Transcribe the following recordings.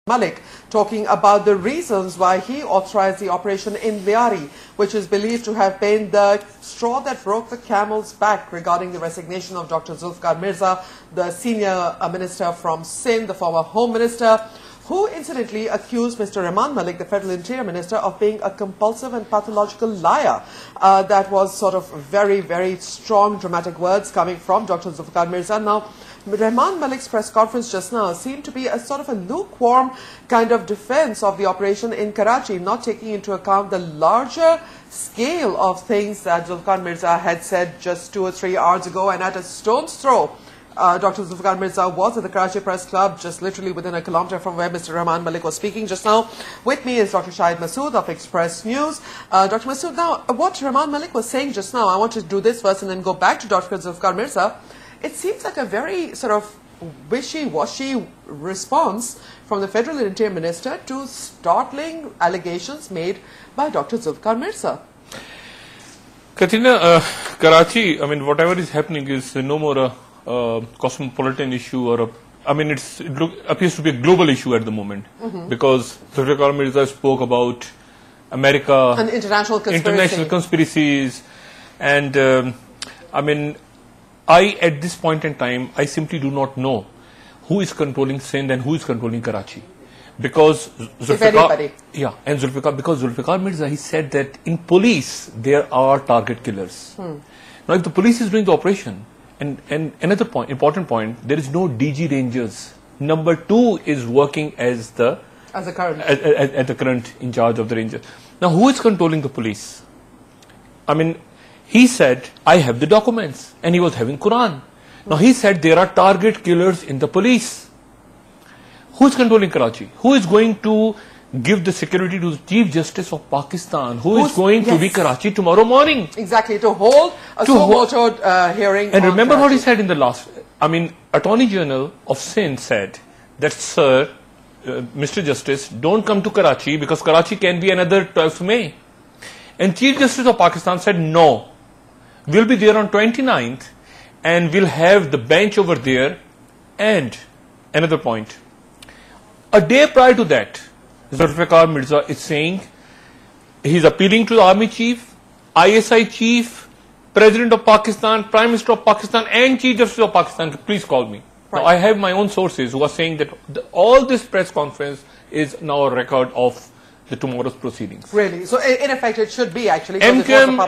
Malik, talking about the reasons why he authorized the operation in Liari, which is believed to have been the straw that broke the camel's back regarding the resignation of Dr. Zulfiqar Mirza, the senior minister from Sindh, the former Home Minister, who incidentally accused Mr. Rahman Malik, the Federal Interior Minister, of being a compulsive and pathological liar. That was sort of very, very strong, dramatic words coming from Dr. Zulfiqar Mirza. Now, Rahman Malik's press conference just now seemed to be a sort of a lukewarm kind of defense of the operation in Karachi, not taking into account the larger scale of things that Zulfiqar Mirza had said just 2 or 3 hours ago. And at a stone's throw, Dr. Zulfiqar Mirza was at the Karachi Press Club, just literally within a kilometre from where Mr. Rahman Malik was speaking just now. With me is Dr. Shahid Masood of Express News. Dr. Masood, now what Rahman Malik was saying just now, I want to do this first and then go back to Dr. Zulfiqar Mirza. It seems like a very sort of wishy-washy response from the Federal Interior Minister to startling allegations made by Dr. Zulfiqar Mirza. Quatrina, Karachi, I mean, whatever is happening is no more a cosmopolitan issue or it appears to be a global issue at the moment, because Zulfiqar Mirza spoke about America and international conspiracies, and at this point in time, I simply do not know who is controlling Sindh and who is controlling Karachi, because Zulfiqar Mirza, he said that in police there are target killers. Now, if the police is doing the operation, and another point, important point, there is no DG Rangers. Number 2 is working as the current in charge of the Rangers. Now, who is controlling the police? I mean, he said, I have the documents, and he was having Quran. Now, he said there are target killers in the police. Who is controlling Karachi? Who is going to give the security to the Chief Justice of Pakistan? Who is going to be Karachi tomorrow morning? Exactly, to hold a so-called hearing. And remember what he said in the last, Attorney General of Sindh said that, sir, Mr. Justice, don't come to Karachi because Karachi can be another 12th May. And Chief Justice of Pakistan said, no, we'll be there on 29th and we'll have the bench over there. And another point, a day prior to that, Zulfiqar Mirza is saying he's appealing to the army chief, ISI chief, President of Pakistan, Prime Minister of Pakistan, and Chief Justice of Pakistan. Please call me. Right. Now, I have my own sources who are saying that all this press conference is now a record of the tomorrow's proceedings. Really? So, in effect, it should be actually. MQM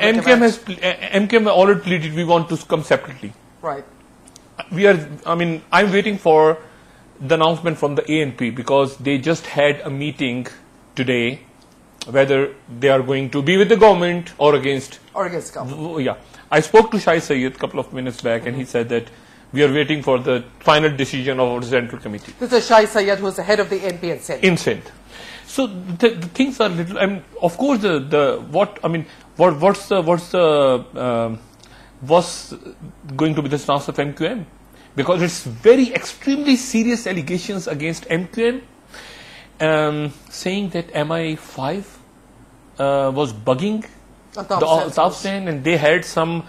already pleaded we want to come separately. Right. I'm waiting for the announcement from the ANP, because they just had a meeting today whether they are going to be with the government or against government. Yeah, I spoke to Shai Sayyid a couple of minutes back, and he said that we are waiting for the final decision of our central committee. This is Shai Sayyid, who is the head of the ANP in Sindh. In Sindh. So the things are little. Of course, what's going to be the stance of MQM? Because it's very extremely serious allegations against MQM, saying that MI5 was bugging the Hussain, and they had something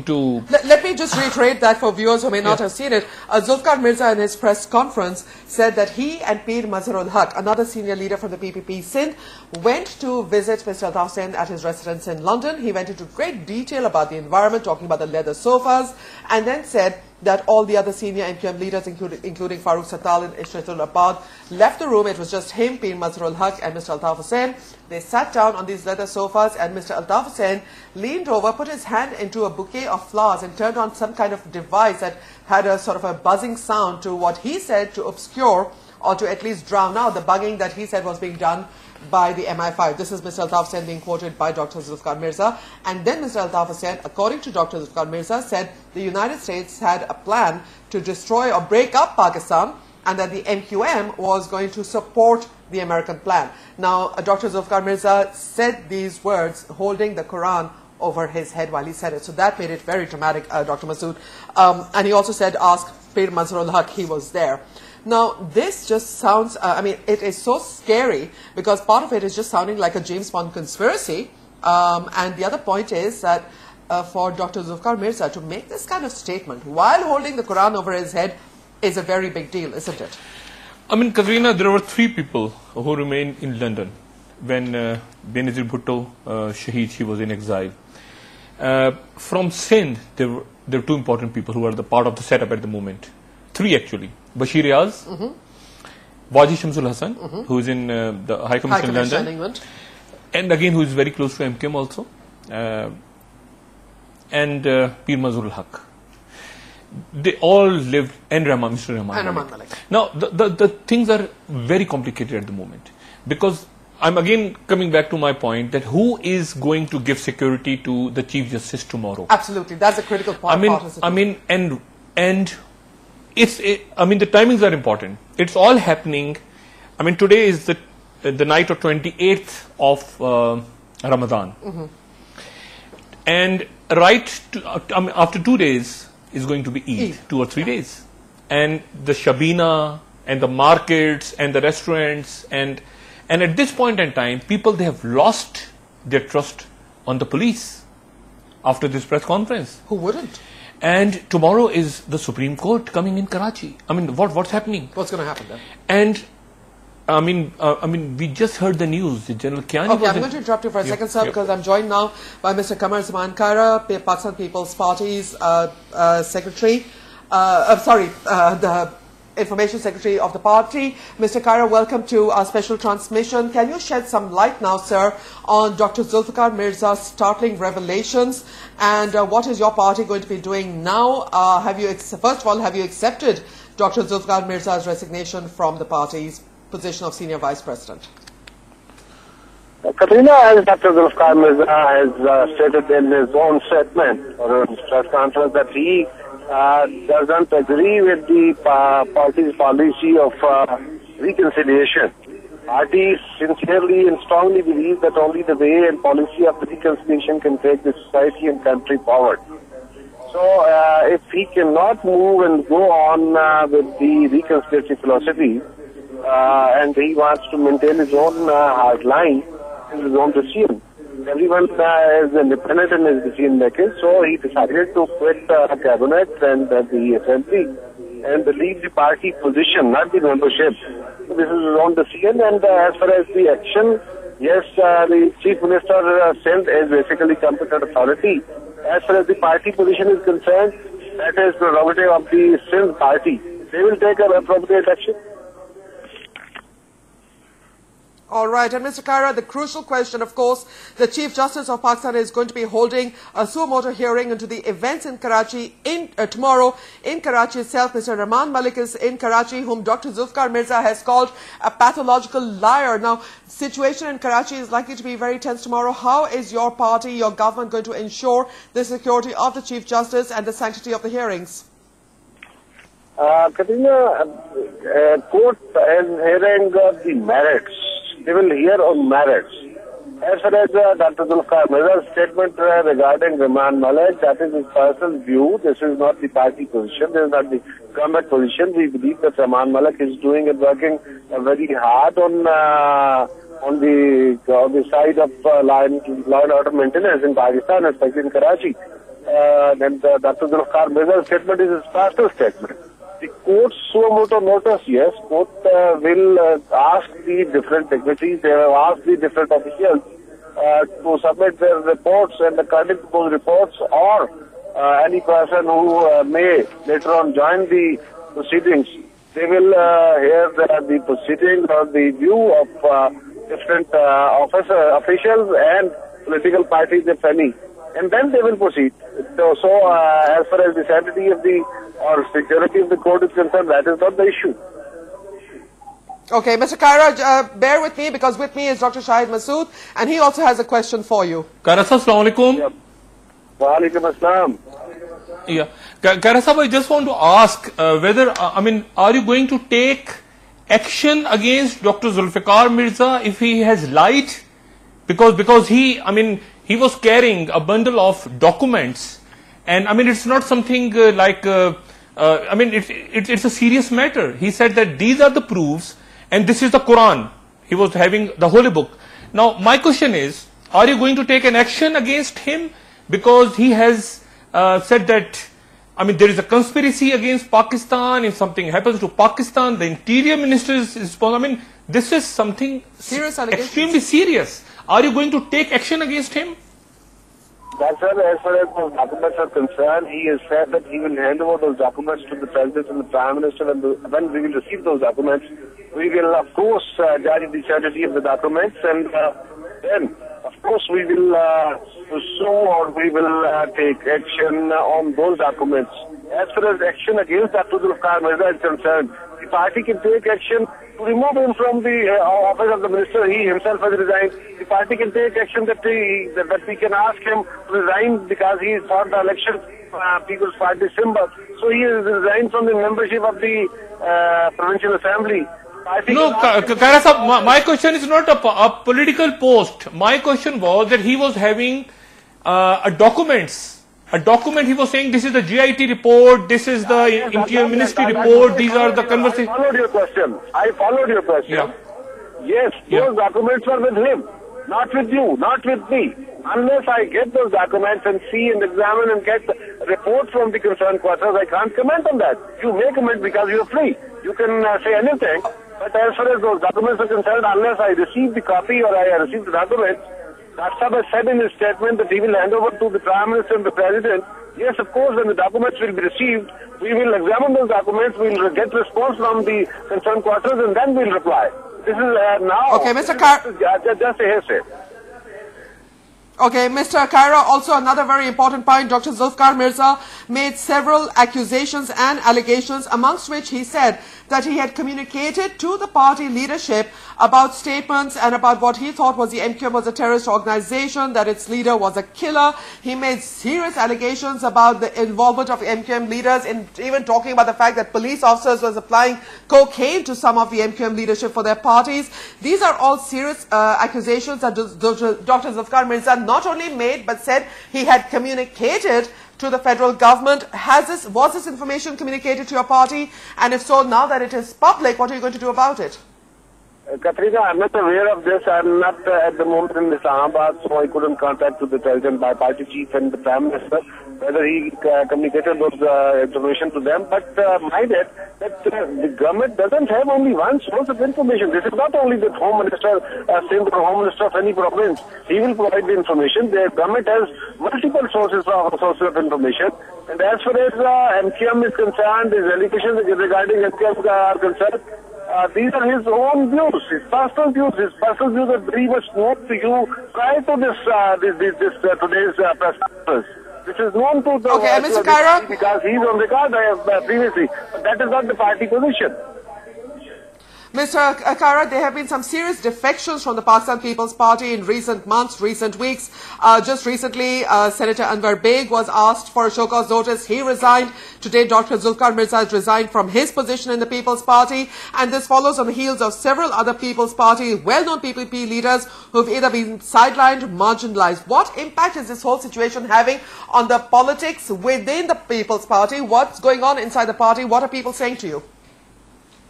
to... Let me just reiterate that for viewers who may not have seen it. Zulfiqar Mirza in his press conference said that he and Mazhar Abbas, another senior leader from the PPP Sindh, went to visit Mr. Hussain at his residence in London. He went into great detail about the environment, talking about the leather sofas, and then said that all the other senior MQM leaders, including Farooq Satal and Ishratul Abad, left the room. It was just him, Mazhar Abbas, and Mr. Altaf Hussain. They sat down on these leather sofas, and Mr. Altaf Hussain leaned over, put his hand into a bouquet of flowers, and turned on some kind of device that had a sort of a buzzing sound to what he said to obscure or to at least drown out the bugging that he said was being done by the MI5. This is Mr. Altaf Hussain being quoted by Dr. Zulfiqar Mirza. And then Mr. Altaf Hussain, according to Dr. Zulfiqar Mirza, said the United States had a plan to destroy or break up Pakistan, and that the MQM was going to support the American plan. Now, Dr. Zulfiqar Mirza said these words holding the Quran over his head while he said it. So that made it very dramatic, Dr. Masood. And he also said, ask Mazhar Abbas, he was there. Now, this just sounds, it is so scary, because part of it is just sounding like a James Bond conspiracy. And the other point is that for Dr. Zulfiqar Mirza to make this kind of statement while holding the Quran over his head is a very big deal, isn't it? I mean, Quatrina, there were 3 people who remained in London when Benazir Bhutto, Shahid, he was in exile. From Sindh, there were 2 important people who are the part of the setup at the moment. 3 actually. Bashir Riaz, Waji Shamsul Hassan, who is in the High Commission in London, England. And again who is very close to MQM also, and Pir Mazhar Haq. They all lived, and Mr. Rahman Malik. Now, the things are very complicated at the moment, because I'm again coming back to my point that who is going to give security to the Chief Justice tomorrow? Absolutely, that's a critical part. And it's, I mean, the timings are important. It's all happening. I mean, today is the night of 28th of Ramadan. And after 2 days is going to be Eid, 2 or 3 days. And the Shabina and the markets and the restaurants and at this point in time, people, they have lost their trust on the police after this press conference. Who wouldn't? And tomorrow is the Supreme Court coming in Karachi. I mean, what's happening? What's going to happen then? And I mean, we just heard the news. General Kiani. Okay, I'm going to interrupt you for a second, sir, because I'm joined now by Mr. Qamar Zaman Kaira, Pakistan People's Party's Secretary. The Information Secretary of the party. Mr. Kaira, welcome to our special transmission. Can you shed some light now, sir, on Dr. Zulfiqar Mirza's startling revelations, and what is your party going to be doing now? First of all, have you accepted Dr. Zulfiqar Mirza's resignation from the party's position of Senior Vice President? Quatrina, as Dr. Zulfiqar Mirza has stated in his own statement or press conference that he doesn't agree with the party's policy of reconciliation. Party sincerely and strongly believes that only the way and policy of reconciliation can take the society and country forward. So if he cannot move and go on with the reconciliatory philosophy, and he wants to maintain his own hard line, his own decision. Everyone is independent in his decision making, so he decided to quit the cabinet and the assembly and leave the party position, not the membership. So this is his own decision, and as far as the action, yes, the Chief Minister Sindh is basically competent authority. As far as the party position is concerned, that is prerogative of the Sindh party. They will take an appropriate action. All right, and Mr. Kaira, the crucial question, of course, the Chief Justice of Pakistan is going to be holding a suo motu hearing into the events in Karachi tomorrow in Karachi itself. Mr. Rahman Malik is in Karachi, whom Dr. Zulfiqar Mirza has called a pathological liar. Now, situation in Karachi is likely to be very tense tomorrow. How is your party, your government going to ensure the security of the Chief Justice and the sanctity of the hearings? Quatrina, court is hearing the merits. They will hear on merits. As far as Dr. Zulfiqar Mirza's statement regarding Rahman Malik, that is his personal view. This is not the party position. This is not the government position. We believe that Rahman Malik is doing and working very hard on the side of law and order maintenance in Pakistan, especially in Karachi. Then Dr. Zulfiqar Mirza's statement is his personal statement. The court's suo motu notice, yes, court will ask the different dignitaries, they have asked the different officials to submit their reports, and according to those reports, or any person who may later on join the proceedings, they will hear the proceedings or the view of different officials and political parties, if any, and then they will proceed. So as far as the sanctity of the or security of the court is concerned, that is not the issue. Okay, Mr. Kaira, bear with me, because with me is Dr. Shahid Masood, and he also has a question for you. Kaira sahab, assalamu alaikum. Wa alaikum assalam. Yeah, Kaira sahab, I just want to ask whether, are you going to take action against Dr. Zulfiqar Mirza if he has lied? Because he was carrying a bundle of documents, and it's not something it's a serious matter. He said that these are the proofs and this is the Quran. He was having the holy book. Now, my question is, are you going to take an action against him? Because he has said that I mean, there is a conspiracy against Pakistan. If something happens to Pakistan, the interior minister is responsible. I mean, this is something serious, extremely serious. Are you going to take action against him? That's why, as far as those documents are concerned, he has said that he will hand over those documents to the President and the Prime Minister, and when we will receive those documents, we will, of course, judge the certainty of the documents, and then, of course, we will sue or we will take action on those documents. As far as action against Dr. Zulfiqar Mirza is concerned, the party can take action to remove him from the office of the minister. He himself has resigned. The party can take action that we can ask him to resign because he is for the election People's Party symbol. So he has resigned from the membership of the Provincial Assembly. No, Kaira Sahab, my question is not a political post. My question was that he was having a document he was saying this is the GIT report, this is the Interior Ministry report, these are the conversations. I followed your question. Yeah. Yes, those documents are with him, not with you, not with me. Unless I get those documents and see and examine and get a report from the concerned quarters, I can't comment on that. You may comment because you're free. You can say anything. But as far as those documents are concerned, unless I receive the copy or I receive the documents, Dr. Abbas said in his statement that he will hand over to the Prime Minister and the President. Yes, of course, when the documents will be received, we will examine those documents, we will get response from the concerned quarters, and then we will reply. This is now. Okay, Mr. Kaira. Just a hearsay. Okay, Mr. Kaira, also another very important point, Dr. Zulfiqar Mirza made several accusations and allegations, amongst which he said that he had communicated to the party leadership about statements and about what he thought was the MQM was a terrorist organization, that its leader was a killer. He made serious allegations about the involvement of MQM leaders in even talking about the fact that police officers were applying cocaine to some of the MQM leadership for their parties. These are all serious accusations that Dr. Zulfiqar Mirza not only made but said he had communicated to the federal government. Was this information communicated to your party? And if so, now that it is public, what are you going to do about it? Quatrina, I'm not aware of this. I'm not at the moment in Islamabad, so I couldn't contact with the President, my party chief and the Prime Minister, whether he communicated those information to them. But mind it, that the government doesn't have only one source of information. This is not only the Home Minister, Sindh or Home Minister of any province. He will provide the information. The government has multiple sources of information. And as far as MQM is concerned, his allegations regarding MQM are concerned, these are his own views, his personal views. His personal views are very much known to you prior to today's press conference. This is known to the Mr. Kaira, because he's on record previously, but that is not the party position. Mr. Kaira, there have been some serious defections from the Pakistan People's Party in recent months, recent weeks. Just recently, Senator Anwar Beg was asked for a show cause notice. He resigned. Today, Dr. Zulfiqar Mirza has resigned from his position in the People's Party. And this follows on the heels of several other People's Party, well-known PPP leaders who have either been sidelined or marginalized. What impact is this whole situation having on the politics within the People's Party? What's going on inside the party? What are people saying to you?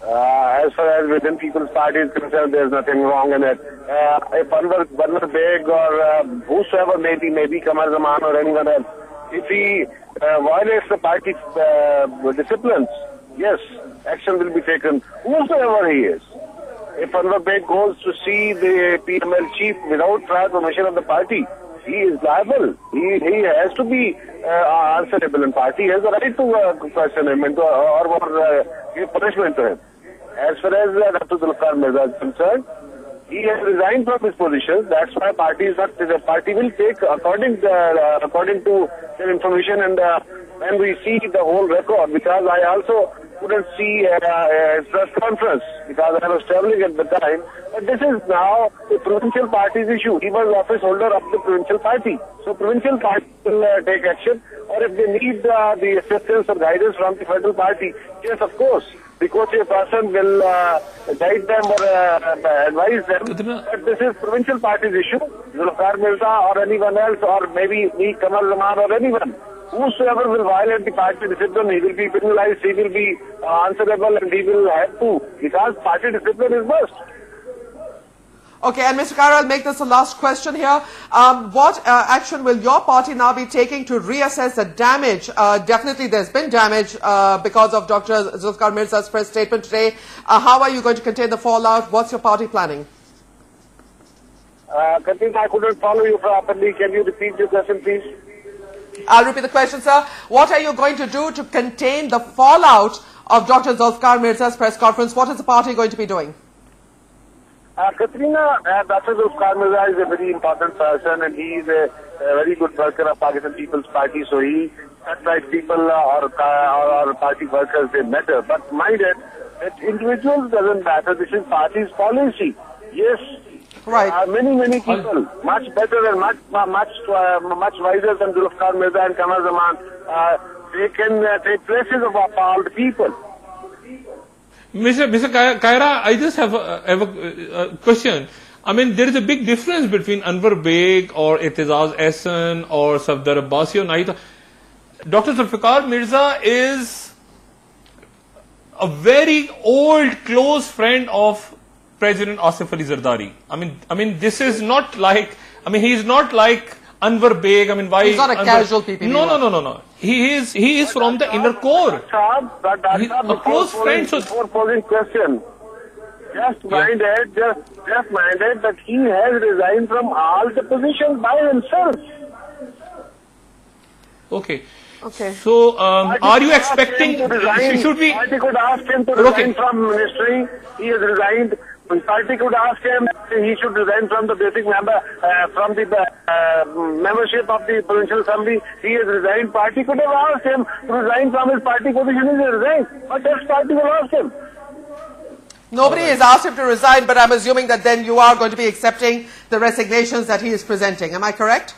As far as within People's Party is concerned, there's nothing wrong in it. If Anwar Beg or whosoever maybe Qamar Zaman or anyone else, if he violates the party disciplines, yes, action will be taken, whosoever he is. If Anwar Beg goes to see the PML chief without prior permission of the party, he is liable. He has to be answerable in party. He has the right to question him and or give punishment to him. As far as Dr. Zulfiqar Mirza is concerned, he has resigned from his position. That's why party will take according to their information, and when we see the whole record, because I also couldn't see his press conference because I was traveling at the time. But this is now the provincial party's issue. He was office holder of the provincial party. So provincial party will take action, or if they need the assistance or guidance from the federal party, yes, of course, the co-chair person will guide them or advise them. But this is provincial party's issue. Zulfiqar Mirza or anyone else, or maybe me, Qamar Zaman or anyone. Whosoever will violate the party discipline, he will be penalized, he will be answerable, and he will have to, because party discipline is must. Okay, and Mr. Kaira, I'll make this the last question here. What action will your party now be taking to reassess the damage? Definitely there's been damage because of Dr. Zulfiqar Mirza's press statement today. How are you going to contain the fallout? What's your party planning? Qamar, I couldn't follow you properly. Can you repeat your question, please? I'll repeat the question, sir. What are you going to do to contain the fallout of Dr. Zulfiqar Mirza's press conference? What is the party going to be doing? Quatrina, Dr. Zulfiqar Mirza is a very important person and he is a very good worker of Pakistan People's Party. So he, like people or party workers, they matter. But mind it, that individuals doesn't matter. This is party's policy. Yes. Right. Many people, much better and much wiser than Zulfiqar Mirza and Qamar Zaman, they can take places of all the people. Mr. Kaira, I just have a question. I mean, there is a big difference between Anwar Beg or Itizaz Ehsan or Safdar Abbasi or Naida. Dr. Zulfiqar Mirza is a very old, close friend of President Asif Ali Zardari. I mean, this is not like, he is not like Anwar Beg. I mean, why? He's not a casual PPP. No. He is from the inner core. He's a close friend. So before posing question, just mind it that he has resigned from all the positions by himself. Okay. So, are you expecting? Should we? Party could ask him to resign from ministry. He has resigned. Party could ask him he should resign from the basic member, from the membership of the provincial assembly. He has resigned. Party could have asked him to resign from his party position. He has resigned. But that party will ask him. Nobody has asked him to resign, but I'm assuming that then you are going to be accepting the resignations that he is presenting. Am I correct?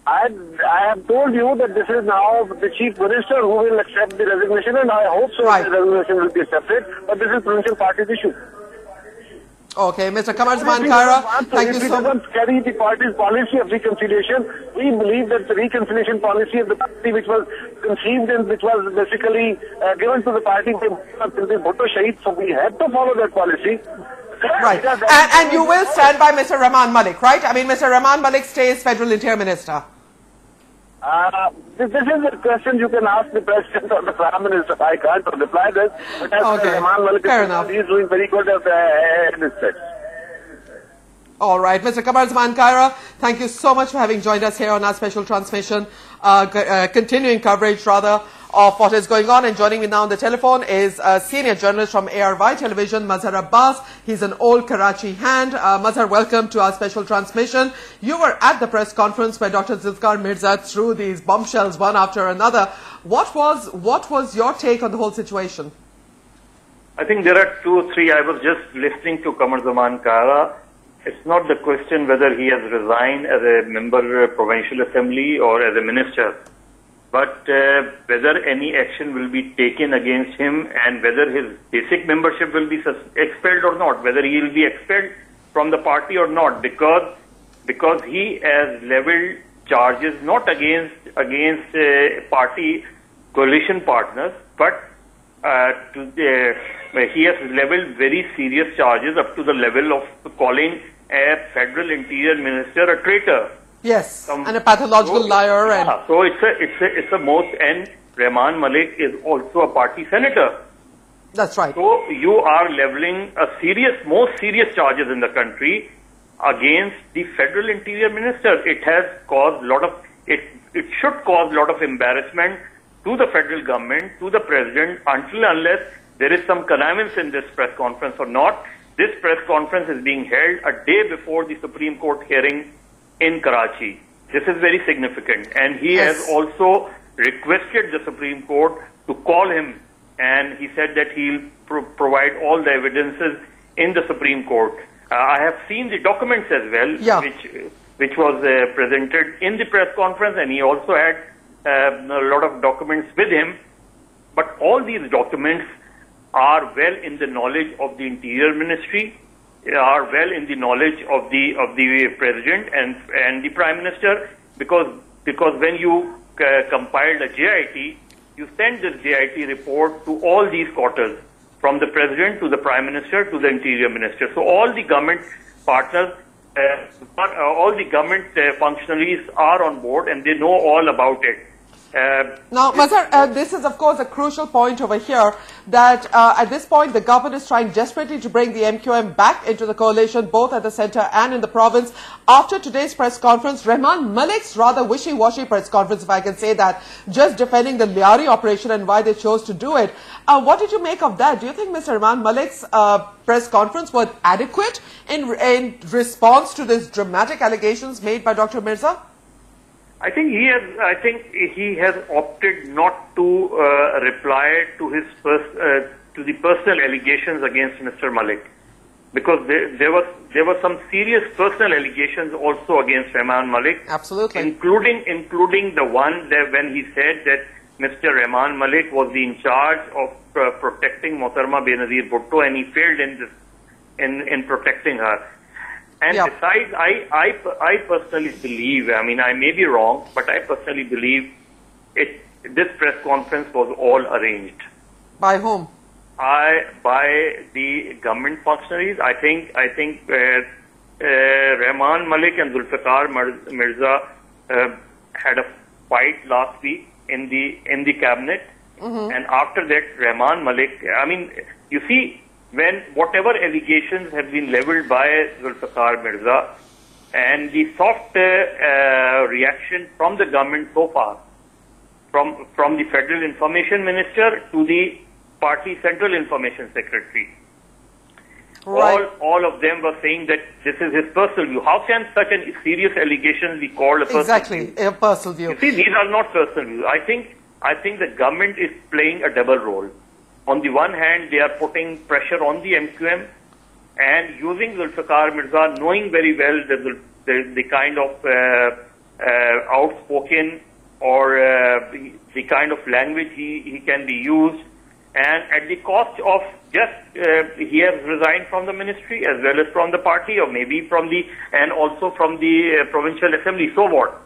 I have told you that this is now the Chief Minister who will accept the resignation, and I hope so the resignation will be accepted, but this is provincial party's issue. Okay, Mr. Qamar Zaman Kaira, thank you so much. If he doesn't carry the party's policy of reconciliation, we believe that the reconciliation policy of the party, which was conceived and which was basically given to the party by Bhutto Shahid, so we have to follow that policy. Right, and you will stand by Mr. Rahman Malik, right? I mean, Mr. Rahman Malik stays Federal Interior Minister. This is a question you can ask the President or the Prime Minister. I can't reply this. But as Rahman Malik he is doing very good at this text. All right, Mr. Qamar Zaman Kaira, thank you so much for having joined us here on our special transmission, continuing coverage rather of what is going on. And joining me now on the telephone is a senior journalist from ARY Television, Mazhar Abbas. He's an old Karachi hand. Mazhar, welcome to our special transmission. You were at the press conference where Dr. Zulfiqar Mirza threw these bombshells one after another. What was your take on the whole situation? I think there are two or three. I was just listening to Qamar Zaman Kaira. It's not the question whether he has resigned as a member of Provincial Assembly or as a minister, but whether any action will be taken against him and whether his basic membership will be expelled or not, whether he will be expelled from the party or not, because he has leveled charges not against party coalition partners, but he has leveled very serious charges up to the level of calling a federal interior minister a traitor. Yes, and a pathological liar. Yeah, so it's a most, and Rahman Malik is also a party senator. That's right. So you are leveling most serious charges in the country against the federal interior minister. It has caused it should cause a lot of embarrassment to the federal government, to the president, unless there is some connivance in this press conference or not. This press conference is being held a day before the Supreme Court hearing in Karachi. This is very significant, and he has also requested the Supreme Court to call him, and he said that he'll provide all the evidences in the Supreme Court. I have seen the documents as well, which was presented in the press conference, and he also had a lot of documents with him. But all these documents are well in the knowledge of the Interior Ministry, are well in the knowledge of the President and the Prime Minister, because when you compiled a JIT, you sent this JIT report to all these quarters. from the President to the Prime Minister to the Interior Minister. So all the government partners, all the government functionaries are on board and they know all about it. Now, Mazhar, this is of course a crucial point over here that at this point the government is trying desperately to bring the MQM back into the coalition, both at the centre and in the province. After today's press conference, Rahman Malik's rather wishy-washy press conference, if I can say that, just defending the Liari operation and why they chose to do it. What did you make of that? Do you think Mr. Rahman Malik's press conference was adequate in response to these dramatic allegations made by Dr. Mirza? I think he has opted not to reply to his to the personal allegations against Mr. Malik, because there were some serious personal allegations also against Rahman Malik. Absolutely. Including the one that when he said that Mr. Rahman Malik was in charge of protecting Mohtarama Benazir Bhutto and he failed in protecting her. And besides, I personally believe, I mean, I may be wrong, but I personally believe this press conference was all arranged. By whom? By the government functionaries. I think Rahman Malik and Zulfiqar Mirza had a fight last week in the cabinet, and after that, Rahman Malik. I mean, you see, when whatever allegations have been leveled by Zulfiqar Mirza and the soft reaction from the government so far, from the Federal Information Minister to the Party Central Information Secretary, right. all of them were saying that this is his personal view. How can such a serious allegation be called a personal view? Exactly, a personal view. You see, these are not personal views. I think the government is playing a double role. On the one hand, they are putting pressure on the MQM and using Zulfiqar Mirza, knowing very well the kind of outspoken or the kind of language he can be used, and at the cost of just he has resigned from the ministry as well as from the party, or maybe and also from the provincial assembly. So what?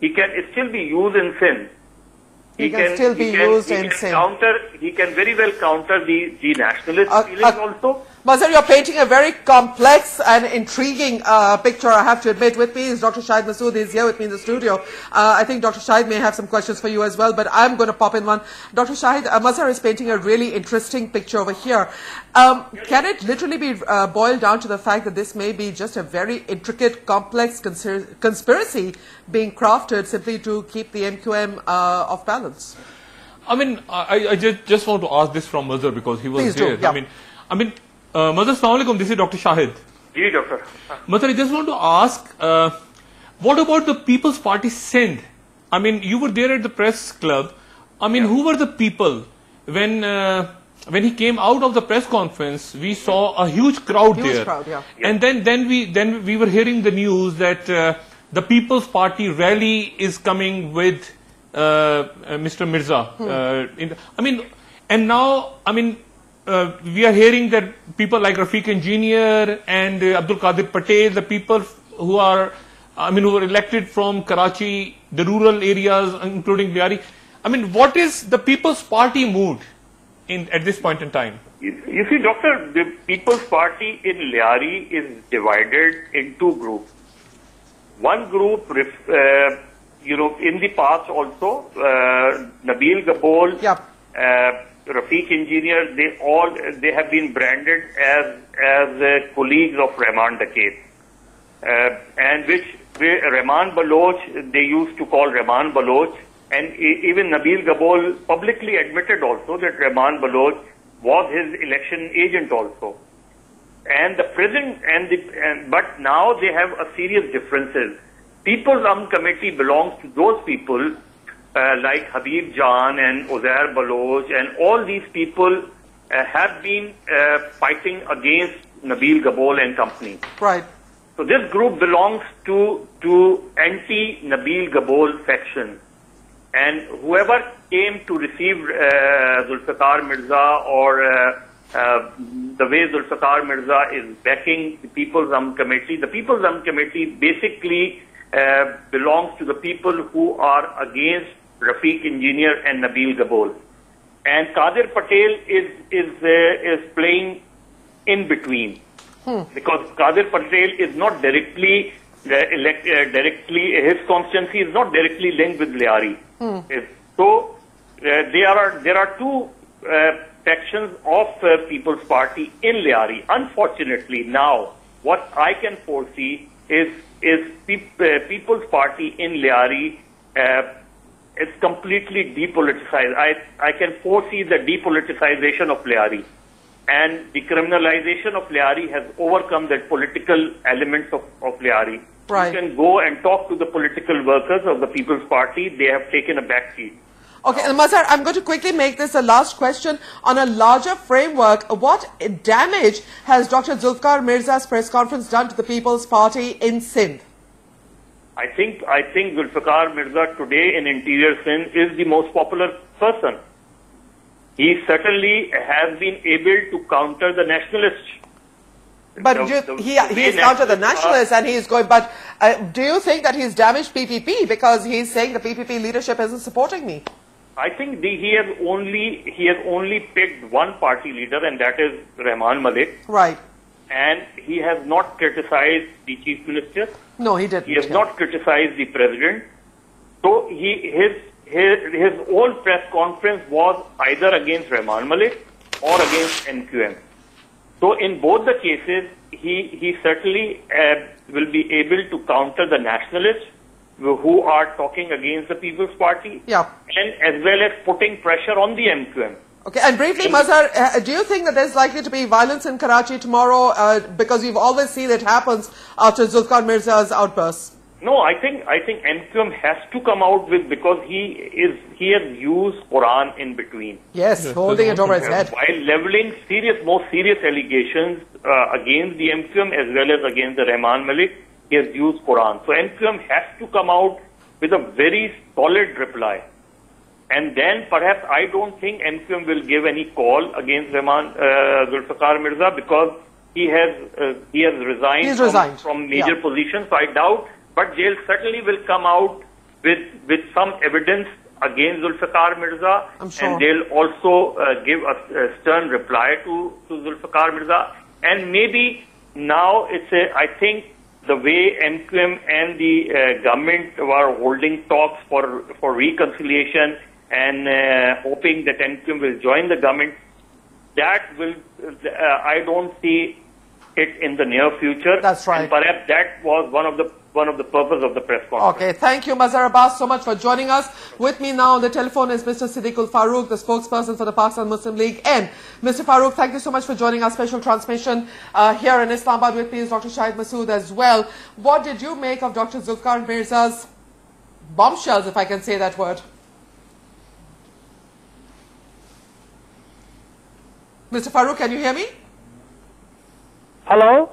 He can still be used in sin. He can still be used in sin. He can very well counter the nationalist feelings also. Mazhar, you're painting a very complex and intriguing picture, I have to admit. With me is Dr. Shahid Masood. He's here with me in the studio. I think Dr. Shahid may have some questions for you as well, but I'm going to pop in one. Dr. Shahid, Mazhar is painting a really interesting picture over here. Can it literally be boiled down to the fact that this may be just a very intricate, complex conspiracy being crafted simply to keep the MQM off balance? I mean, I just want to ask this from Mazhar because he was Please there. Do, yeah. I mean, Mazhar, Assalamu alaikum, this is Dr. Shahid. Yes, doctor. Mazhar, I just want to ask, what about the People's Party Sindh? I mean, you were there at the press club. I mean, who were the people? When he came out of the press conference, we saw a huge crowd there. Huge crowd, yeah. And then we were hearing the news that the People's Party rally is coming with Mr. Mirza. We are hearing that people like Rafiq Engineer and Abdul Qadir Patel, the people who were elected from Karachi, the rural areas, including Liari. I mean, what is the People's Party mood at this point in time? You see, doctor, the People's Party in Liari is divided in two groups. One group, in the past also, Nabil Gabol, Rafiq Engineer, they have been branded as colleagues of Rahman Daket, and which Rahman Baloch they used to call Rahman Baloch, and even Nabil Gabol publicly admitted also that Rahman Baloch was his election agent also. And the present but now they have a serious differences. People's Committee belongs to those people like Habib Jan and Uzair Baloch, and all these people have been fighting against Nabil Gabol and company. Right. So this group belongs to anti-Nabil Gabol faction. And whoever came to receive Zulfiqar Mirza or the way Zulfiqar Mirza is backing the People's Committee, the People's Committee basically belongs to the people who are against Rafiq Engineer and Nabil Gabol. and Qadir Patel is playing in between, because Qadir Patel is not directly his constituency is not directly linked with Liari. So there are two sections of People's Party in Liari. Unfortunately, now what I can foresee is People's Party in Liari is completely depoliticized. I can foresee the depoliticization of Liari, and the criminalization of Liari has overcome the political elements of Liari. Right. You can go and talk to the political workers of the People's Party. They have taken a back seat. Okay, and Mazhar, I'm going to quickly make this a last question. On a larger framework, what damage has Dr. Zulfiqar Mirza's press conference done to the People's Party in Sindh? I think Zulfiqar Mirza today in Interior Sindh is the most popular person. He certainly has been able to counter the nationalists. But he is counter the nationalists and he is going, but do you think that he's damaged PPP because he's saying the PPP leadership isn't supporting me? I think he has only picked one party leader, and that is Rahman Malik. Right. And he has not criticized the chief minister. No, he didn't. He has not criticized the president. So his whole press conference was either against Rahman Malik or against MQM. So in both the cases, he certainly will be able to counter the nationalists who are talking against the People's Party, and as well as putting pressure on the MQM. Okay, and briefly, Mazhar, do you think that there's likely to be violence in Karachi tomorrow? Because we've always seen it happens after Zulfiqar Mirza's outbursts. No, I think MQM has to come out with, because he has used Quran in between. Yes, holding it over his head. While leveling most serious allegations against the MQM as well as against the Rahman Malik, he has used Quran. So MQM has to come out with a very solid reply. And then perhaps I don't think MQM will give any call against Zulfiqar Mirza, because he has resigned from major positions. So I doubt, but they'll certainly will come out with some evidence against Zulfiqar Mirza, I'm sure. and they'll also give a stern reply to Zulfiqar Mirza. And maybe now I think the way MQM and the government were holding talks for reconciliation and hoping that MQM will join the government, that will, I don't see it in the near future. That's right. And perhaps that was one of the purpose of the press conference. Okay, thank you, Mazhar Abbas, so much for joining us. With me now on the telephone is Mr. Siddique Al Farooq, the spokesperson for the Pakistan Muslim League. And Mr. Farooq, thank you so much for joining our special transmission here in Islamabad. With me is Dr. Shahid Masood as well. What did you make of Dr. Zulfiqar Mirza's bombshells, if I can say that word? Mr. Farooq, can you hear me? Hello?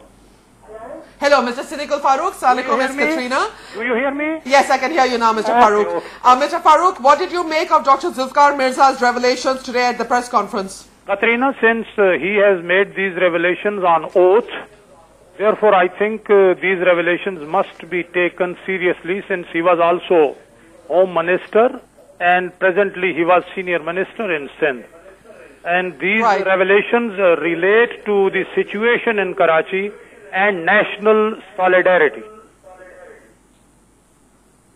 Hello, Mr. Siddique Al Farooq. Assalamualaikum, Ms. Qamar. Do you hear me? Yes, I can hear you now, Mr. Farooq. Mr. Farooq, what did you make of Dr. Zulfiqar Mirza's revelations today at the press conference? Qamar, since he has made these revelations on oath, therefore I think these revelations must be taken seriously, since he was also Home Minister and presently he was Senior Minister in Sindh. And these revelations relate to the situation in Karachi and national solidarity.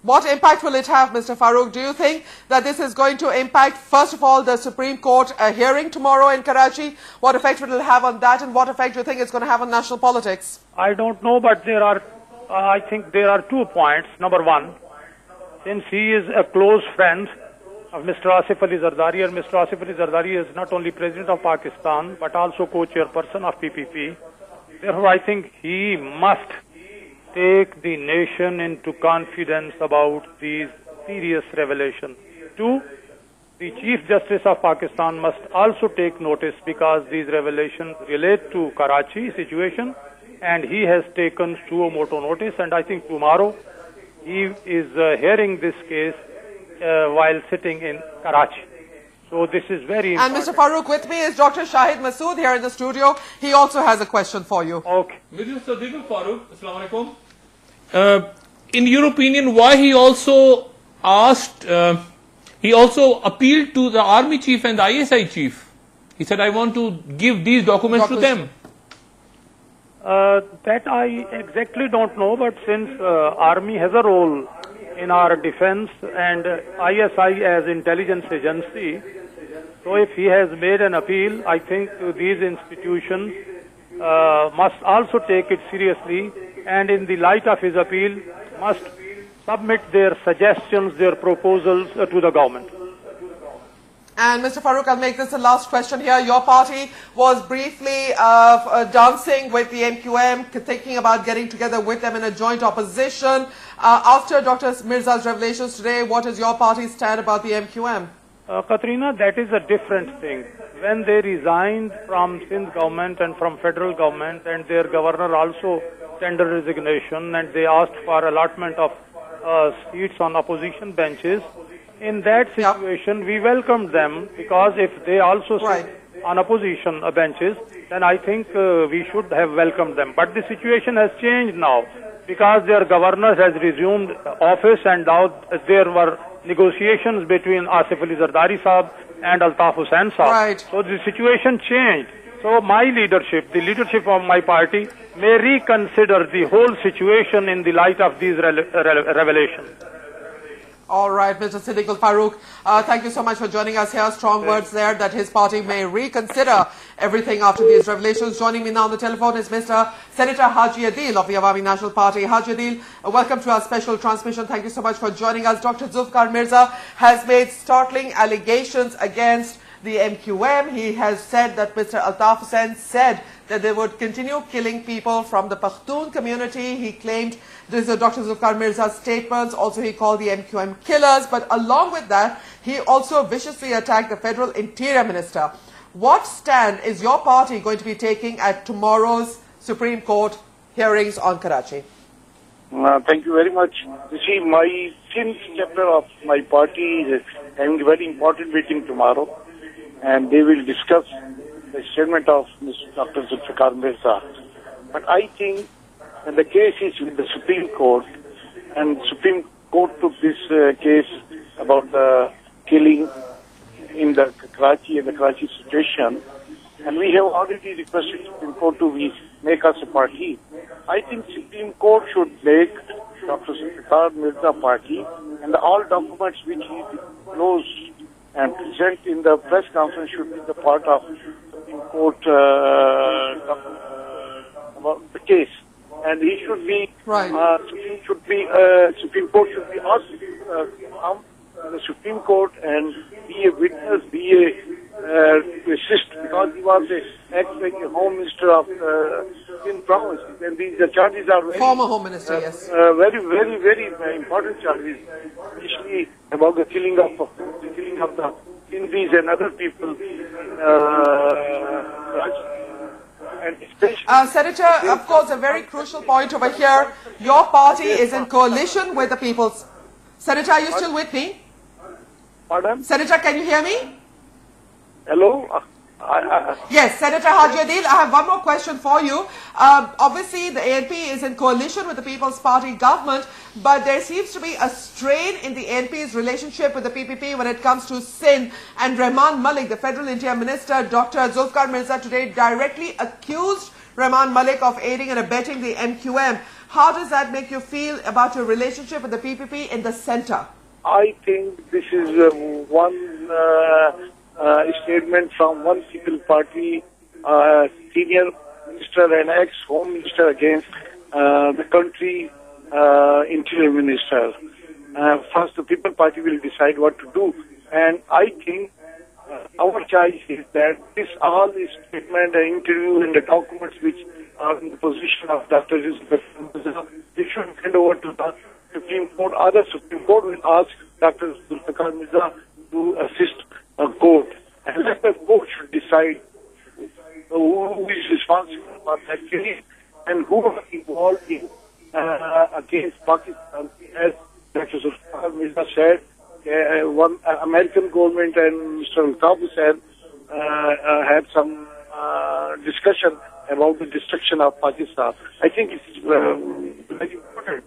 What impact will it have, Mr. Farooq? Do you think that this is going to impact, first of all, the Supreme Court hearing tomorrow in Karachi? What effect will it have on that, and what effect do you think it's going to have on national politics? I don't know, but I think there are 2 points. Number one, since he is a close friend of Mr. Asif Ali Zardari, and Mr. Asif Ali Zardari is not only President of Pakistan, but also co-chairperson of PPP. Therefore, I think he must take the nation into confidence about these serious revelations. 2, the Chief Justice of Pakistan must also take notice, because these revelations relate to Karachi situation, and he has taken suo motu notice, and I think tomorrow he is hearing this case while sitting in Karachi. So this is very important. And Mr. Farooq, with me is Dr. Shahid Masood here in the studio. He also has a question for you. Okay. Mr. Siddique Al Farooq, Assalamu alaikum. In your opinion, why he also asked He also appealed to the army chief and the ISI chief. He said, I want to give these documents to them. That I exactly don't know, but since army has a role in our defense and ISI as intelligence agency, so if he has made an appeal, I think these institutions must also take it seriously, and in the light of his appeal must submit their suggestions, their proposals to the government. And Mr. Farooq, I'll make this the last question here. Your party was briefly dancing with the MQM, thinking about getting together with them in a joint opposition. After Dr. Mirza's revelations today, what is your party's stand about the MQM? Quatrina, that is a different thing. When they resigned from Sindh government and from federal government, and their governor also tendered resignation, and they asked for allotment of seats on opposition benches, in that situation, we welcomed them, because if they also sit on opposition benches, then I think we should have welcomed them. But the situation has changed now, because their governor has resumed office, and now there were negotiations between Asif Ali Zardari Saab and Altaf Hussain Saab. So the situation changed. So my leadership, the leadership of my party, may reconsider the whole situation in the light of these revelations. All right, Mr. Siddique Al Farooq, thank you so much for joining us here. Strong words there that his party may reconsider everything after these revelations. Joining me now on the telephone is Mr. Senator Haji Adeel of the Awami National Party. Haji Adeel, welcome to our special transmission. Thank you so much for joining us. Dr. Zulfiqar Mirza has made startling allegations against the MQM. He has said that Mr. Altaf Hussain said that they would continue killing people from the Pashtun community. He claimed, this is Dr. Zulfiqar Mirza's statements, also he called the MQM killers, but along with that, he also viciously attacked the Federal Interior Minister. What stand is your party going to be taking at tomorrow's Supreme Court hearings on Karachi? Thank you very much. You see, my Sindh chapter of my party is having a very important meeting tomorrow, and they will discuss the statement of Mr. Dr. Zulfiqar Mirza. But I think when the case is with the Supreme Court, and Supreme Court took this case about the killing in the Karachi and the Karachi situation, and we have already requested Supreme Court to make us a party. I think Supreme Court should make Dr. Zulfiqar Mirza party, and all documents which he disclosed and present in the press conference should be the part of Supreme Court about the case. And he should be, Supreme Court should be asked to come to the Supreme Court and be a witness, to assist, because he was like a Home Minister of Sindh province, and these charges are very, former Home Minister, yes, very important charges, especially about the killing of the Hindus and other people. Senator, of course, a very crucial point over here. Your party is in coalition with the People's. Senator, are you still with me? Pardon? Senator, can you hear me? Hello? Yes, Senator Haji Adeel, I have one more question for you. Obviously, the ANP is in coalition with the People's Party government, but there seems to be a strain in the ANP's relationship with the PPP when it comes to Sindh. And Rahman Malik, the Federal Interior Minister, Dr. Zulfiqar Mirza, today directly accused Rahman Malik of aiding and abetting the MQM. How does that make you feel about your relationship with the PPP in the centre? I think this is one statement from one single party, senior minister and ex-home minister against the country interior minister. First, the People Party will decide what to do. And I think our choice is that this all is statement, the interview and the documents which are in the position of Dr. Zulfiqar, they should hand over to the Supreme Court. Other Supreme Court will ask Dr. Zulfiqar Mirza to assist a court. And let the court should decide who is responsible for that case and who are involved in against Pakistan. As Dr. Zulfiqar Mirza said, one American government and Mr. Altaf Hussain had some discussion about the destruction of Pakistan. I think it's very important.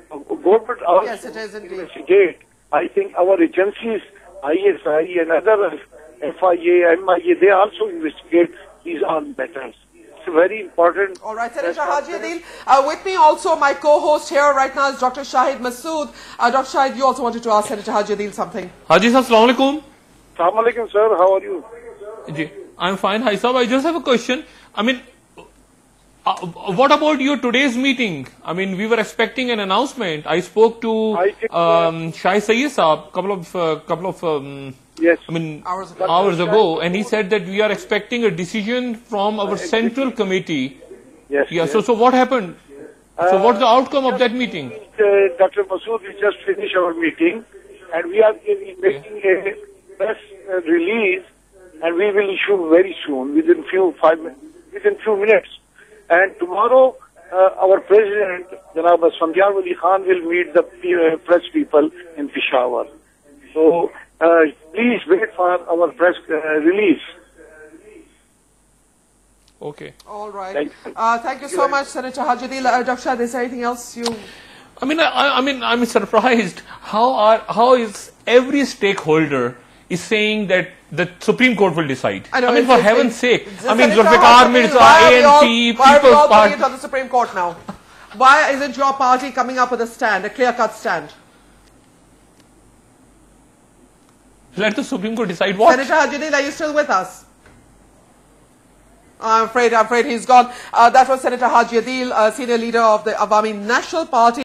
Government also yes, it is indeed. investigate. I think our agencies ISI and other FIA, MIA, they also investigate these armed matters. It's very important. All right, Senator Haji Adeel. With me also, my co-host here right now is Dr. Shahid Masood. Dr. Shahid, you also wanted to ask Senator Haji Adeel something. Haji Sahab, Assalamu alaikum. Assalamu alaikum, sir. How are you? I'm fine. Hi, Sahab. I just have a question. I mean, what about your today's meeting? I mean, we were expecting an announcement. I spoke to Shahid Sayyid Sahab couple of yes. I mean, hours ago, and he said that we are expecting a decision from our central committee. Yes. Yeah. Yes. So what happened? So what's the outcome of that meeting? Dr. Masood, we just finished our meeting, and we are making a press release, and we will issue very soon, within few minutes. And tomorrow, our president, Janab Sandhyar Wali Khan, will meet the press people in Peshawar. So, please wait for our press release. Okay. All right. Thank you so much, Senator Haji Adeel. Dr. Shahid, is there anything else you... I mean, I'm surprised how is every stakeholder is saying that the Supreme Court will decide. I know, for heaven's sake. I mean, Senator Zulfiqar Mirza, ANP, why are we all People's Party. putting it on the Supreme Court now? Why isn't your party coming up with a stand, a clear-cut stand? Let the Supreme Court decide what? Senator Haji Adeel, are you still with us? I'm afraid he's gone. That was Senator Haji Adeel, senior leader of the Awami National Party.